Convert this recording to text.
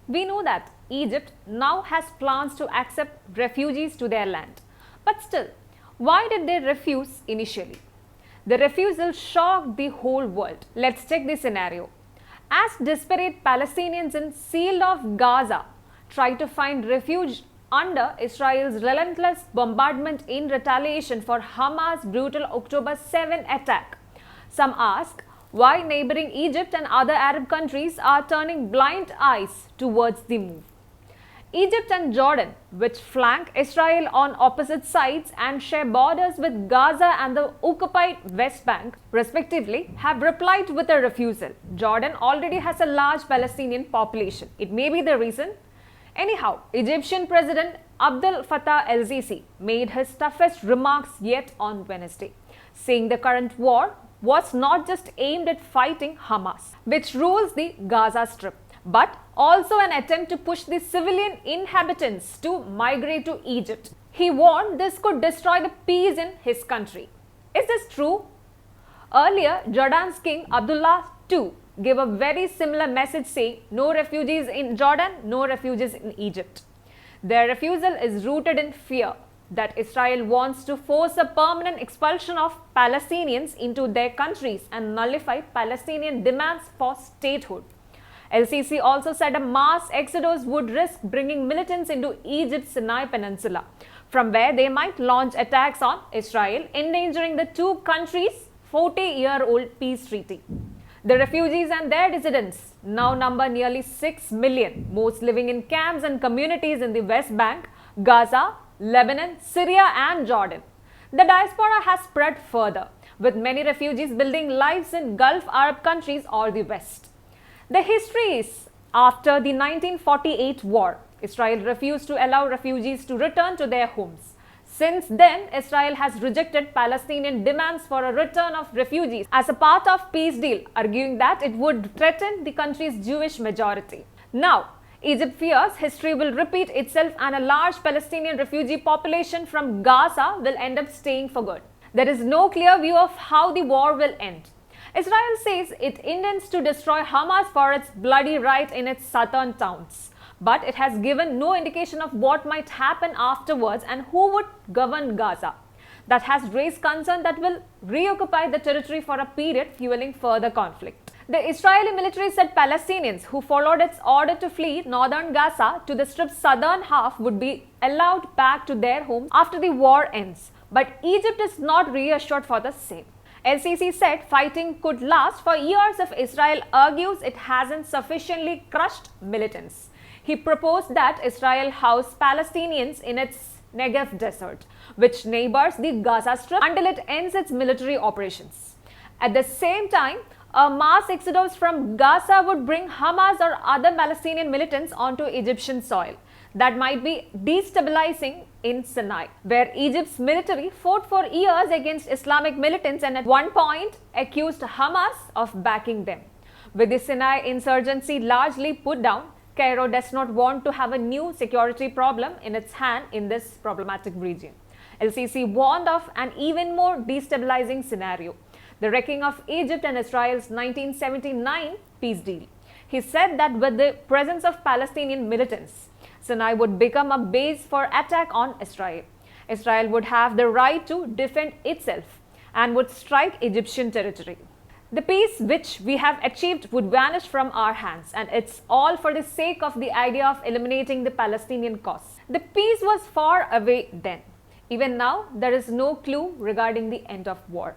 We know that Egypt now has plans to accept refugees to their land. But still, why did they refuse initially? The refusal shocked the whole world. Let's check the scenario. As desperate Palestinians in sealed-off Gaza try to find refuge under Israel's relentless bombardment in retaliation for Hamas' brutal October 7 attack, some ask why neighbouring Egypt and other Arab countries are turning blind eyes towards the move. Egypt and Jordan, which flank Israel on opposite sides and share borders with Gaza and the occupied West Bank, respectively, have replied with a refusal. Jordan already has a large Palestinian population. It may be the reason. Anyhow, Egyptian President Abdel Fattah el-Sisi made his toughest remarks yet on Wednesday, saying the current war was not just aimed at fighting Hamas, which rules the Gaza Strip, but also an attempt to push the civilian inhabitants to migrate to Egypt. He warned this could destroy the peace in his country. Is this true? Earlier, Jordan's King Abdullah II gave a very similar message saying no refugees in Jordan, no refugees in Egypt. Their refusal is rooted in fear that Israel wants to force a permanent expulsion of Palestinians into their countries and nullify Palestinian demands for statehood. El-Sisi also said a mass exodus would risk bringing militants into Egypt's Sinai Peninsula, from where they might launch attacks on Israel, endangering the two countries' 40-year-old peace treaty. The refugees and their dissidents now number nearly 6 million, most living in camps and communities in the West Bank, Gaza, Lebanon, Syria and Jordan. The diaspora has spread further, with many refugees building lives in Gulf Arab countries or the West. The history is, after the 1948 war, Israel refused to allow refugees to return to their homes. Since then, Israel has rejected Palestinian demands for a return of refugees as a part of peace deal, arguing that it would threaten the country's Jewish majority. Now, Egypt fears history will repeat itself and a large Palestinian refugee population from Gaza will end up staying for good. There is no clear view of how the war will end. Israel says it intends to destroy Hamas for its bloody right in its southern towns. But it has given no indication of what might happen afterwards and who would govern Gaza. That has raised concern that will reoccupy the territory for a period, fueling further conflict. The Israeli military said Palestinians who followed its order to flee northern Gaza to the strip's southern half would be allowed back to their homes after the war ends. But Egypt is not reassured for the same. El-Sisi said fighting could last for years if Israel argues it hasn't sufficiently crushed militants. He proposed that Israel house Palestinians in its Negev desert, which neighbors the Gaza Strip, until it ends its military operations. At the same time, a mass exodus from Gaza would bring Hamas or other Palestinian militants onto Egyptian soil. That might be destabilizing in Sinai, where Egypt's military fought for years against Islamic militants and at one point accused Hamas of backing them. With the Sinai insurgency largely put down, Cairo does not want to have a new security problem in its hand in this problematic region. El-Sisi warned of an even more destabilizing scenario, the wrecking of Egypt and Israel's 1979 peace deal. He said that with the presence of Palestinian militants, Sinai would become a base for attack on Israel. Israel would have the right to defend itself and would strike Egyptian territory. The peace which we have achieved would vanish from our hands, and it's all for the sake of the idea of eliminating the Palestinian cause. The peace was far away then. Even now, there is no clue regarding the end of war.